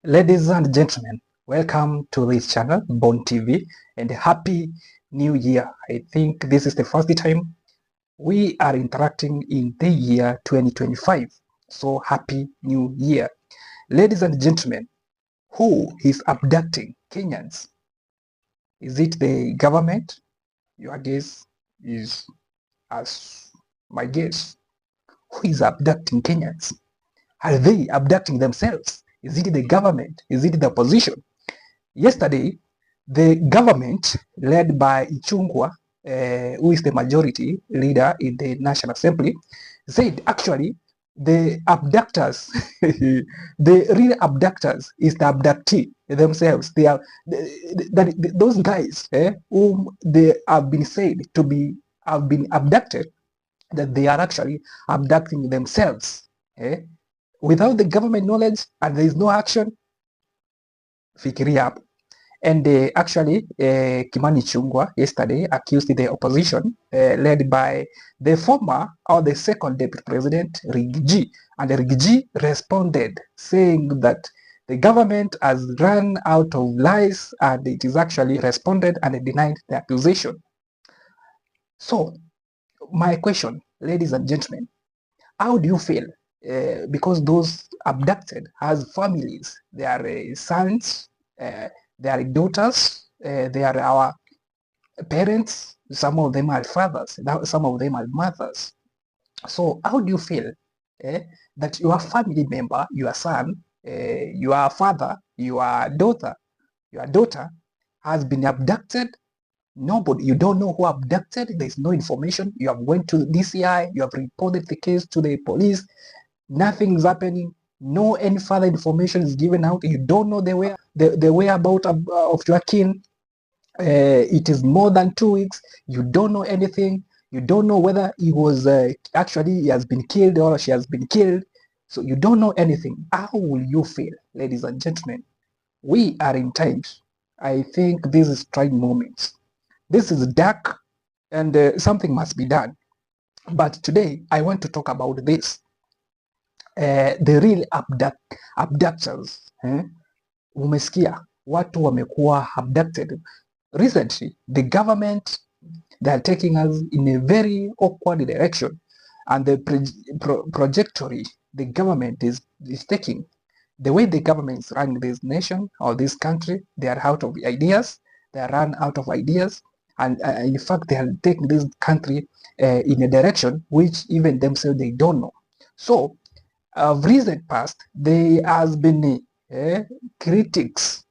Ladies and gentlemen, welcome to this channel, Born TV, and happy new year. I think this is the first time we are interacting in the year 2025. So happy new year. Ladies and gentlemen, who is abducting Kenyans? Is it the government? Your guess is as my guess. Who is abducting Kenyans? Are they abducting themselves? Is it the government? Is it the opposition? Yesterday, the government led by Ichung'wah, who is the majority leader in the National Assembly, said actually the abductors, the real abductors is the abductee themselves. They are those guys whom they have been said to be have been abducted, that they are actually abducting themselves without the government knowledge, and there is no action. Fikiria hapo. And actually, Kimani Ichung'wah yesterday accused the opposition, led by the former or the second deputy president, Riggy, and Riggy responded saying that the government has run out of lies, and it is actually responded and denied the accusation. So, my question, ladies and gentlemen, how do you feel? Because those abducted has families, they are sons, they are daughters, they are our parents, some of them are fathers, some of them are mothers. So how do you feel that your family member, your son, your father, your daughter has been abducted? Nobody, you don't know who abducted, there's no information. You have went to the DCI, you have reported the case to the police, nothing's happening. No any further information is given out. You don't know the whereabouts of your kin. It is more than 2 weeks. You don't know anything. You don't know whether he was actually he has been killed or she has been killed. So you don't know anything. How will you feel, ladies and gentlemen? We are in times. I think this is trying moments. This is dark, and something must be done. But today I want to talk about this. The real abductors. Umesikia watu wamekuwa abducted recently. The government, they are taking us in a very awkward direction, and the trajectory the government is taking, the way the government is running this nation or this country, they are out of ideas. They are run out of ideas, and in fact they are taking this country in a direction which even themselves they don't know. So of recent past, there has been critics,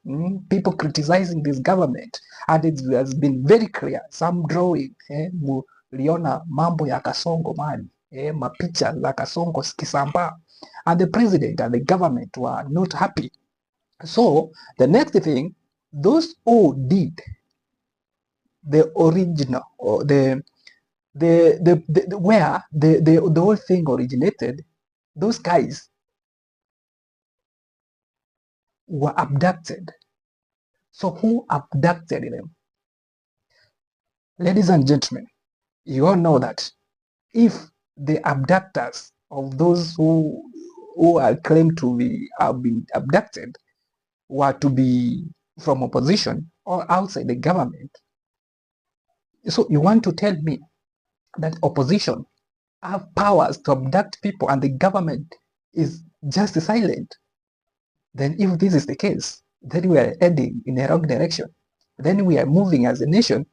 people criticizing this government, and it has been very clear. Some drawing, muliona mambo ya Kasongo mali, mapicha za Kasongo kisambaa, and the president and the government were not happy. So the next thing, those who did the original or the where the whole thing originated, those guys were abducted. So who abducted them? Ladies and gentlemen, you all know that if the abductors of those who are claimed to be have been abducted were to be from opposition or outside the government, so you want to tell me that opposition have powers to abduct people and the government is just silent? Then if this is the case, then we are heading in a wrong direction. Then we are moving as a nation,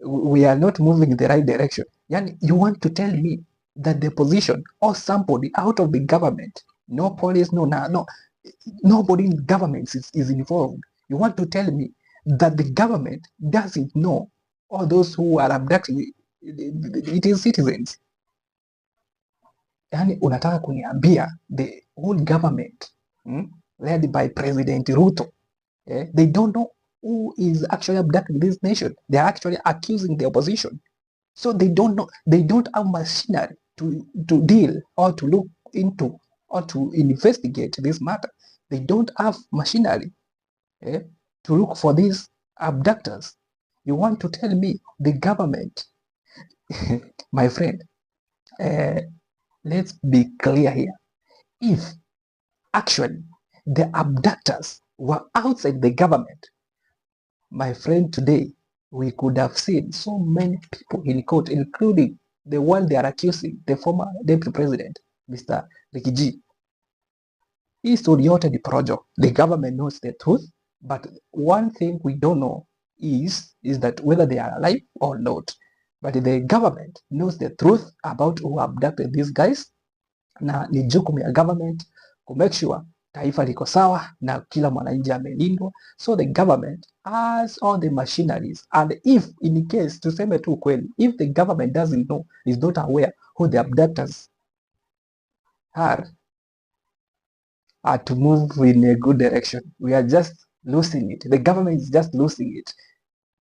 we are not moving in the right direction. Yani, you want to tell me that the opposition or somebody out of the government, no police, nobody in government is involved. You want to tell me that the government doesn't know all those who are abducting it is citizens? Yani, unataka kuniambia the whole government led by President Ruto, they don't know who is actually abducting this nation? They are actually accusing the opposition. So they don't know, they don't have machinery to deal or to look into or to investigate this matter. They don't have machinery to look for these abductors. You want to tell me the government? My friend, let's be clear here. If actually the abductors were outside the government, my friend, today we could have seen so many people in court, including the one they are accusing, the former deputy president, Mr. Rikiji. Hii story yote ni porojo. The government knows the truth, but one thing we don't know is that whether they are alive or not. But the government knows the truth about who abducted these guys, na ni jukumu ya government ku make sure taifa liko sawa na kila mwananchi amelindwa. So the government has all the machineries, and if in case, tuseme tu kweli, if the government doesn't know, is not aware who the abductors are to move in a good direction, we are just losing it. The government is just losing it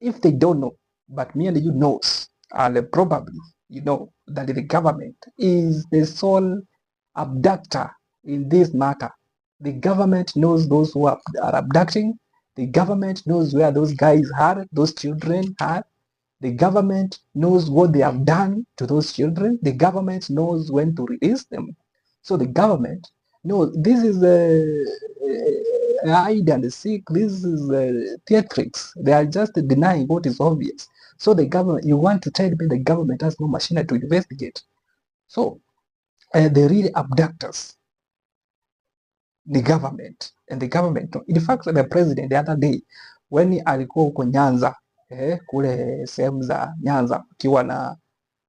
if they don't know. But me and you knows, and probably you know that the government is the sole abductor in this matter. The government knows those who are abducting. The government knows where those guys are, those children are. The government knows what they have done to those children. The government knows when to release them. So the government knows this is hide and seek. This is theatrics. They are just denying what is obvious. So the government, you want to tell me the government has no machinery to investigate? So the real abductors, the government, and the government. In fact, the president the other day when alikuwa huko Nyanza, kule sehemu za Nyanza akiwa na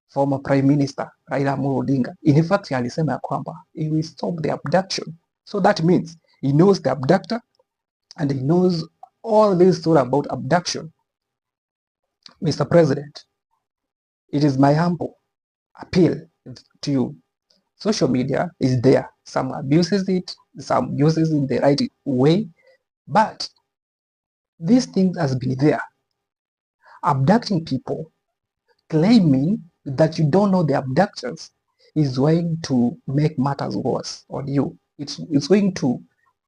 former prime minister Raila Odinga, in fact alisema ya kwamba he will stop the abduction. So that means he knows the abductor and he knows all this story about abduction. Mr. President, it is my humble appeal to you. Social media is there. Some abuses it, some uses it the right way, but this thing has been there. Abducting people, claiming that you don't know the abductors, is going to make matters worse on you. It's going to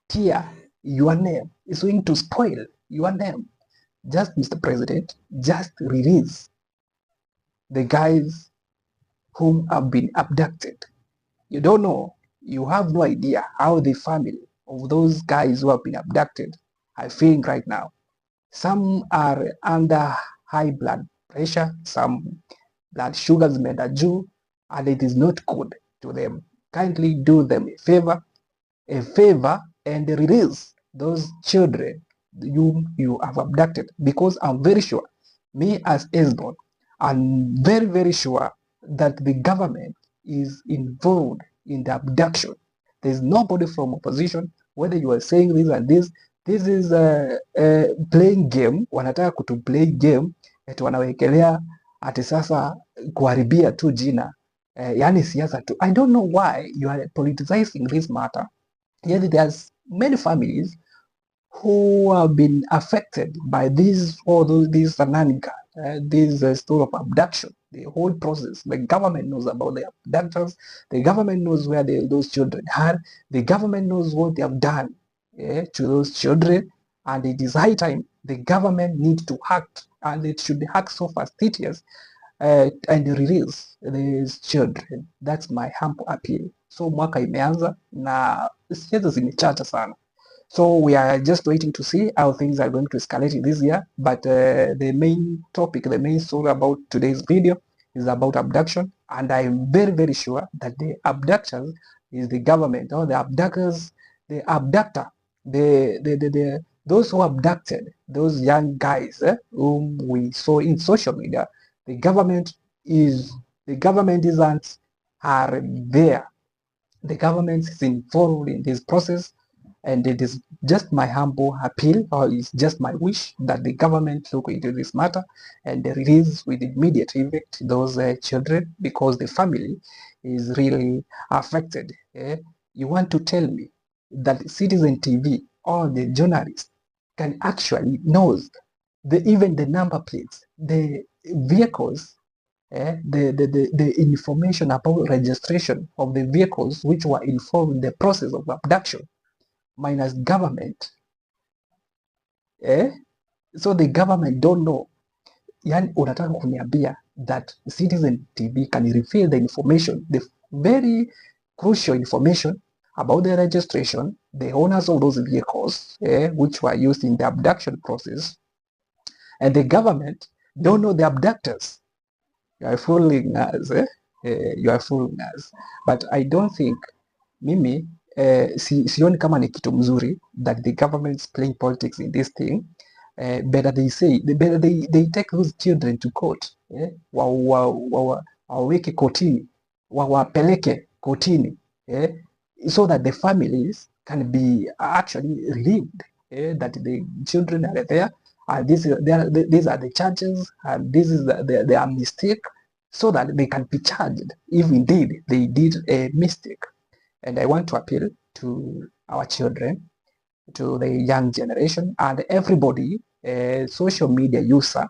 tear your name. It's going to spoil your name. Just, Mr. President, just release the guys whom have been abducted. You don't know, you have no idea how the family of those guys who have been abducted are feeling right now. Some are under high blood pressure, some blood sugars meda juu, and it is not good to them. Kindly do them a favor and release those children whom you have abducted, because I'm very sure, me as Esbon, I'm very, very sure that the government is involved in the abduction. There's nobody from opposition, whether you are saying this and this is a playing game. Wanataka kutu play game, eti wanawekelea ati sasa kuharibia tu jina, yani siasa tu. I don't know why you are politicizing this matter. Yet there's many families who have been affected by this story of abduction. The whole process, the government knows about the abductors, the government knows where those children are, the government knows what they have done to those children, and it is high time the government needs to act, and it should act so fastidious and release these children. That's my humble appeal. So mwaka imeanza na siasa zimechacha sana. So we are just waiting to see how things are going to escalate this year. But the main topic, the main story about today's video is about abduction. And I'm very, very sure that the abductors is the government, or the abductors, the abductor, those who abducted those young guys whom we saw in social media. The government isn't are there. The government is involved in this process. And it is just my humble appeal, or it's just my wish, that the government look into this matter and release with immediate effect those children, because the family is really affected. You want to tell me that citizenTv or the journalists can actually knows even the number plates, the vehicles, the information about registration of the vehicles which were involved in the process of abduction, minus government, so the government don't know. Yani unataka kuniambia that citizenTv can reveal the information, the very crucial information about the registration, the owners of those vehicles, which were used in the abduction process, and the government don't know the abductors. You are fooling us, you are fooling us. But I don't think mimi sioni kama ni kitu mzuri that the government is playing politics in this thing. Better they take those children to court, waweke kotini, wawapeleke kotini, so that the families can be actually relieved, that the children are there, and these are the charges, and this is their mistake, so that they can be charged if indeed they did a mistake. And I want to appeal to our children, to the young generation, and everybody, social media user.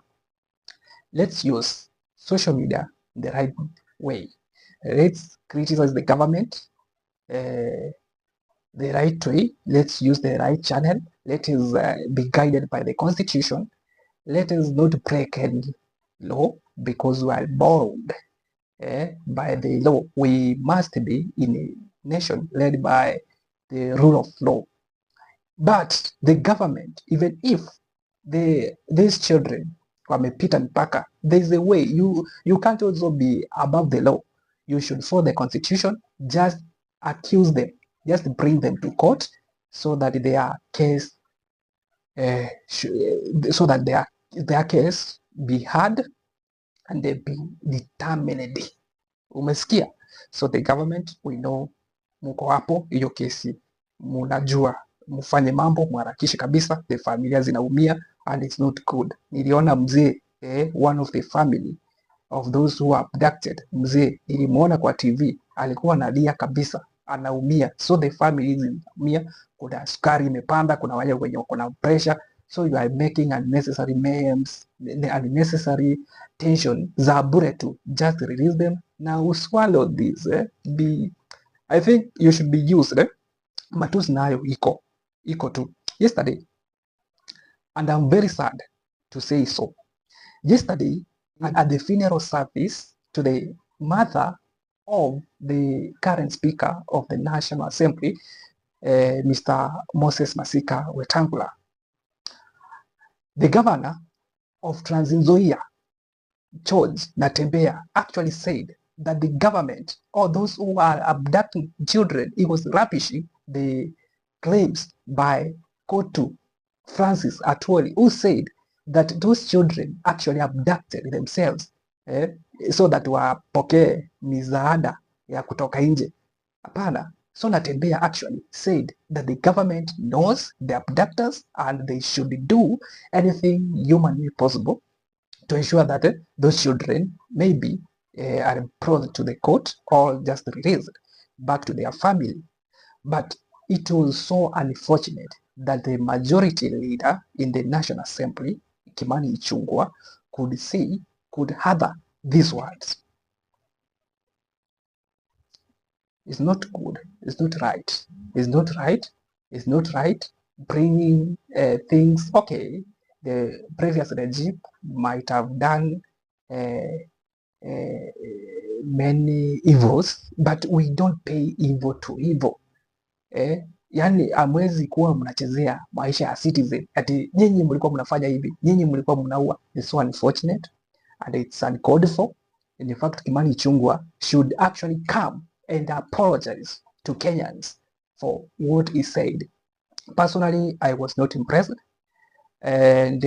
Let's use social media the right way. Let's criticize the government the right way. Let's use the right channel. Let us be guided by the constitution. Let us not break any law, because we are bound by the law. We must be in a nation led by the rule of law. But the government, even if these children wamepita mpaka, there's a way. You can't also be above the law. You should follow the constitution. Just accuse them, just bring them to court, so that their case their case be heard and they be determined. Umesikia? So the government, we know muko hapo, hiyo kesi munajua, mfanye mambo, mharakishe kabisa, the familia zinaumia and it's not good. Niliona mzee one of the family of those who are abducted, mzee nilimuona kwa TV, alikuwa analia kabisa, anaumia. So the family zinaumia, kuna sukari imepanda, kuna wale wenye wako na pressure. So you are making unnecessary mayhems, unnecessary tension za bure tu. Just release them now, swallow this. I think you should be used. Matusi nayo iko tu. Yesterday, and I'm very sad to say so, yesterday at the funeral service to the mother of the current Speaker of the National Assembly, Mr. Moses Masika Wetangula, the governor of Trans Nzoia, George Natembeya, actually said that the government, or those who are abducting children, it was rubbishing the claims by Kotu Francis Atwoli, who said that those children actually abducted themselves, so that wapokee misaada ya kutoka nje. Hapana. So Natembeya actually said that the government knows the abductors and they should do anything humanly possible to ensure that those children maybe are brought to the court or just released back to their family. But it was so unfortunate that the majority leader in the National Assembly, Kimani Ichung'wah, could utter these words. It's not good. It's not right. It's not right. It's not right. Bringing things. Okay, the previous regime might have done many evils, but we don't pay evil to evil. Yani amwezi kuwa mnachezea maisha ya citizen ati nyinyi mlikuwa mnafanya hivi, nyinyi mlikuwa mnaua. It's so unfortunate and it's uncalled for. In fact, Kimani Ichung'wah should actually come and apologize to Kenyans for what he said. Personally, I was not impressed, and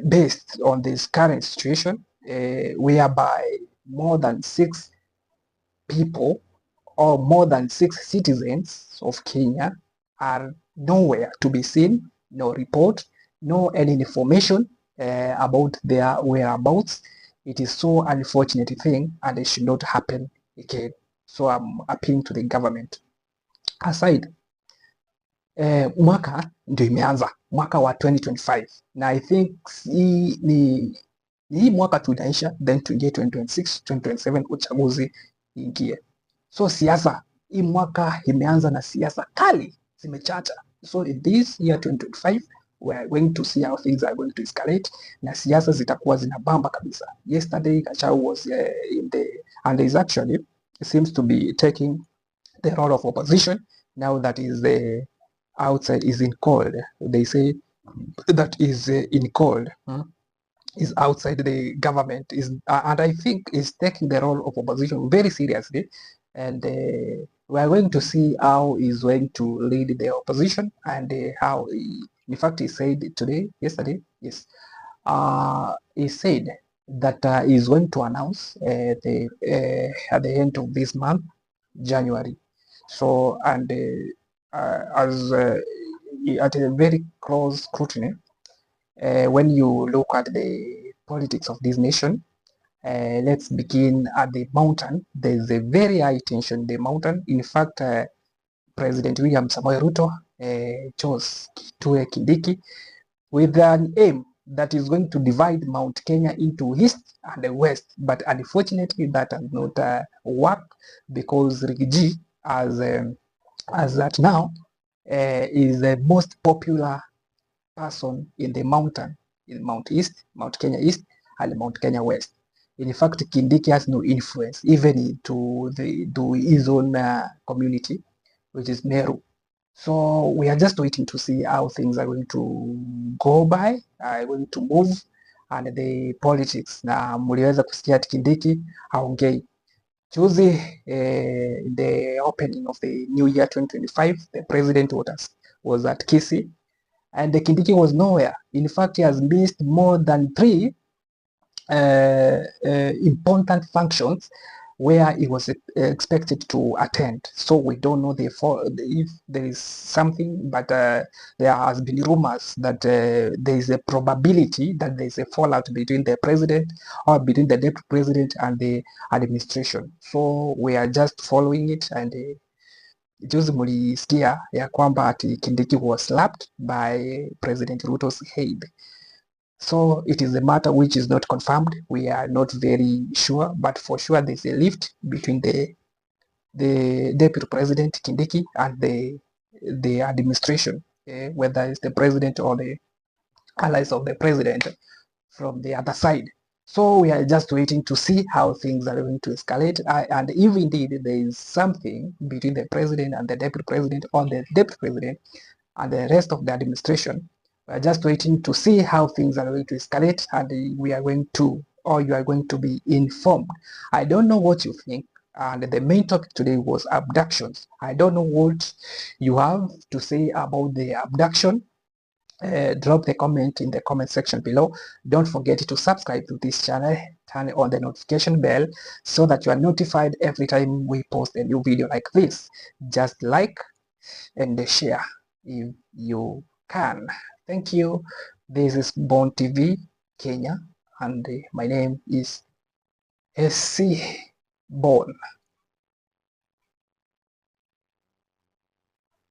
based on this current situation, whereby more than 6 people or more than 6 citizens of Kenya are nowhere to be seen, no report, no any information about their whereabouts. It is so unfortunate thing, and it should not happen again. So I'm appealing to the government. Aside, mwaka ndio imeanza, mwaka wa 2025, na I think hii mwaka tunaisha, then tuingie 2026, 2027 uchaguzi ingie. So siasa hii mwaka imeanza na siasa kali zimechacha. So in this year 2025 we are going to see how things are going to escalate, na siasa zitakuwa zinabamba kabisa. Yesterday Gachagwa was in the, and is actually seems to be taking the role of opposition now that is outside is in cold. They say that is in cold. Is outside the government is and I think is taking the role of opposition very seriously, and we are going to see how he's going to lead the opposition, and how in fact he said yesterday, yes, he said that he's going to announce at the end of this month, January. So, and as at a very close scrutiny, when you look at the politics of this nation, let's begin at the mountain. There's a very high tension in the mountain. In fact, President William Samoei Ruto chose Kithure Kindiki with an aim that is going to divide Mount Kenya into east and west. But unfortunately, that has not worked, because Rigiji, as that now, is the most popular person in the mountain, in Mount East, Mount Kenya East, and Mount Kenya West. In fact, Kindiki has no influence even to his own community, which is Meru. So we are just waiting to see how things are going to go by, are going to move, and the politics. Na mliweza kusikia ati Kindiki haongei. Juzi, the opening of the new year 2025, the president was at Kisii, and the Kindiki was nowhere. In fact, he has missed more than 3 important functions where he was expected to attend. So we don't know if there is something, but there has been rumors that there is a probability that there is a fallout between the president or between the deputy president and the administration. So we are just following it, and juzi mulisikia ya kwamba ati Kindiki was slapped by President Ruto's aide. So it is a matter which is not confirmed. We are not very sure, but for sure there's a lift between the deputy president Kindiki and the administration, whether it's the president or the allies of the president from the other side. So we are just waiting to see how things are going to escalate, and if indeed there is something between the president and the deputy president, or the deputy president and the rest of the administration. We are just waiting to see how things are going to escalate, and we are going to, or you are going to be informed. I don't know what you think, and the main topic today was abductions. I don't know what you have to say about the abduction. Drop the comment in the comment section below. Don't forget to subscribe to this channel, turn on the notification bell so that you are notified every time we post a new video like this. Just like and share if you can. Thank you. This is Born TV Kenya, and my name is SC Born.